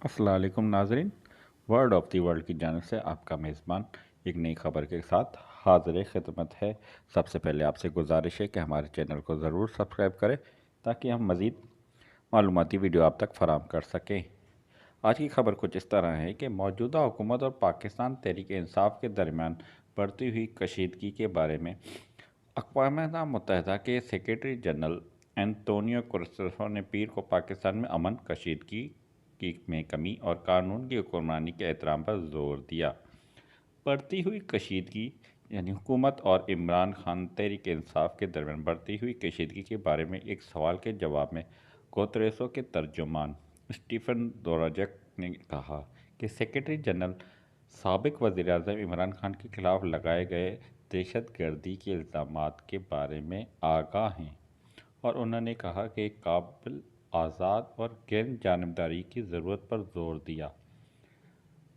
अस्सलाम वालेकुम नाज़रीन। वर्ड ऑफ दी वर्ल्ड की जानिब से आपका मेज़बान एक नई ख़बर के साथ हाज़िर खिदमत है। सबसे पहले आपसे गुजारिश है कि हमारे चैनल को ज़रूर सब्सक्राइब करें ताकि हम मज़ीद मालूमाती वीडियो आप तक फ़राहम कर सकें। आज की खबर कुछ इस तरह है कि मौजूदा हुकूमत और पाकिस्तान तहरीक इंसाफ के दरमियान बढ़ती हुई कशीदगी के बारे में अक़वाम मुत्तहिदा के सेक्रेटरी जनरल एंटोनियो गुतेरेस ने पीर को पाकिस्तान में अमन कशीदगी में कमी और कानून की हुक्मरानी के एहतराम पर जोर दिया। बढ़ती हुई कशीदगी यानी हुकूमत और इमरान खान तहरीक इंसाफ के दरमियान बढ़ती हुई कशीदगी के बारे में एक सवाल के जवाब में गुतेरेस के तर्जुमान स्टीफन दुजारिक ने कहा कि सेक्रेटरी जनरल साबिक वज़ीर-ए-आज़म इमरान खान के खिलाफ लगाए गए दहशतगर्दी के इल्ज़ामात के बारे में आगाह हैं और उन्होंने कहा कि काबिल आज़ाद और गैर जानिबदारी की ज़रूरत पर जोर दिया।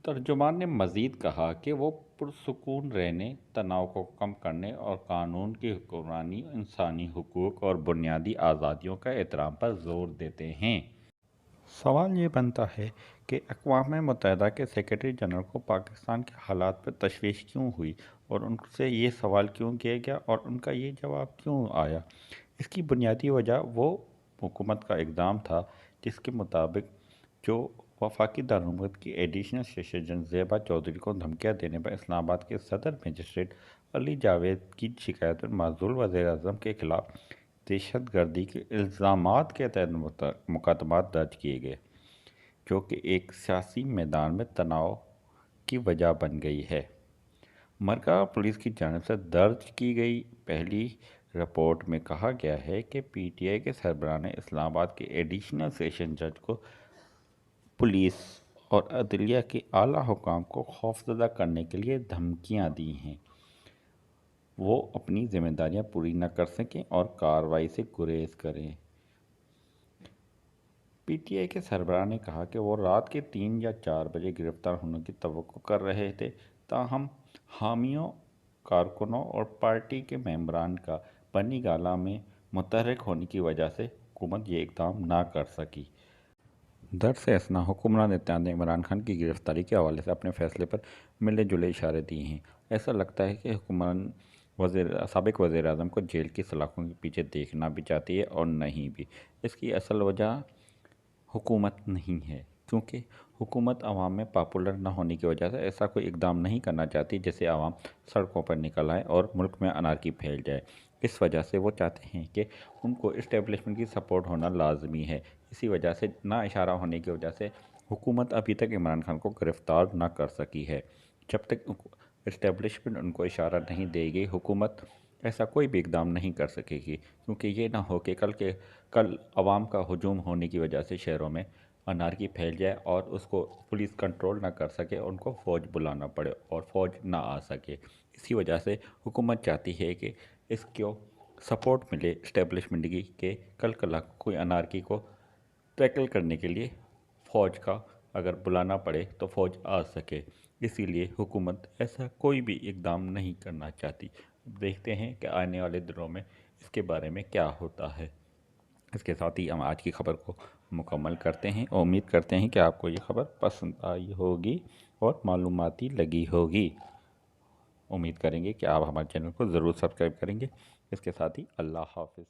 तर्जुमान ने मज़ीद कहा कि वो पुरसुकून रहने, तनाव को कम करने और कानून की हुक्मरानी, इंसानी हुकूक और बुनियादी आज़ादियों का एहतराम पर जोर देते हैं। सवाल ये बनता है कि अक़वाम मुत्तहिदा के सेक्रेटरी जनरल को पाकिस्तान के हालात पर तशवीश क्यों हुई और उनसे ये सवाल क्यों किया गया और उनका ये जवाब क्यों आया। इसकी बुनियादी वजह वो हुकूमत का इक़दाम था जिसके मुताबिक जो वफाकी दारकूमत की एडिशनल सेशन जज ज़ेबा चौधरी को धमकियाँ देने पर इस्लामाबाद के सदर मजिस्ट्रेट अली जावेद की शिकायत पर माज़ूल वज़ीर-ए-आज़म के ख़िलाफ़ दहशतगर्दी के इल्ज़ामात के तहत मुकदमात दर्ज किए गए, जो कि एक सियासी मैदान में तनाव की वजह बन गई है। मरकज़ी पुलिस की जानिब से दर्ज की गई पहली रिपोर्ट में कहा गया है कि PTI के सरबराह ने इस्लामाबाद के एडिशनल सेशन जज को पुलिस और अदलिया के आला हुकाम को खौफज़दा करने के लिए धमकियाँ दी हैं वो अपनी जिम्मेदारियां पूरी न कर सकें और कार्रवाई से गुरेज करें। PTI के सरबराह ने कहा कि वो रात के 3 या 4 बजे गिरफ्तार होने की तवक्को कर रहे थे, ताहम हामियों, कारकुनों और पार्टी के मेंबरान का बनी गाला में मुतहर्रिक होने की वजह से हुकूमत ये इक़दाम ना कर सकी। दरअसल असना हुक्मरान इत्तेहाद ने इमरान खान की गिरफ्तारी के हवाले से अपने फैसले पर मिले जुले इशारे दिए हैं। ऐसा लगता है कि हुक्मरान साबिक वज़ीर-ए-आज़म को जेल की सलाखों के पीछे देखना भी चाहती है और नहीं भी। इसकी असल वजह हुकूमत नहीं है, क्योंकि हुकूमत आवाम में पॉपुलर न होने की वजह से ऐसा कोई इक़दाम नहीं करना चाहती जिससे आवाम सड़कों पर निकल आए और मुल्क में अनारकी फैल जाए। इस वजह से वो चाहते हैं कि उनको इस्टेब्लिशमेंट की सपोर्ट होना लाजमी है। इसी वजह से ना इशारा होने की वजह से हुकूमत अभी तक इमरान खान को गिरफ़्तार ना कर सकी है। जब तक इस्टेब्लिशमेंट उनको इशारा नहीं देगी, हुकूमत ऐसा कोई भी इक़दाम नहीं कर सकेगी, क्योंकि ये ना हो कि कल आवाम का हुजूम होने की वजह से शहरों में अनारकी फैल जाए और उसको पुलिस कंट्रोल ना कर सके, उनको फ़ौज बुलाना पड़े और फ़ौज ना आ सके। इसी वजह से हुकूमत चाहती है कि इसको सपोर्ट मिले इस्टेब्लिशमेंट की कि कल कोई अनारकी को टैकल करने के लिए फ़ौज का अगर बुलाना पड़े तो फ़ौज आ सके। इसीलिए हुकूमत ऐसा कोई भी इक़दाम नहीं करना चाहती। देखते हैं कि आने वाले दिनों में इसके बारे में क्या होता है। इसके साथ ही हम आज की ख़बर को मुकम्मल करते हैं और उम्मीद करते हैं कि आपको ये ख़बर पसंद आई होगी और मालूमाती लगी होगी। उम्मीद करेंगे कि आप हमारे चैनल को ज़रूर सब्सक्राइब करेंगे। इसके साथ ही अल्लाह हाफ़िज़।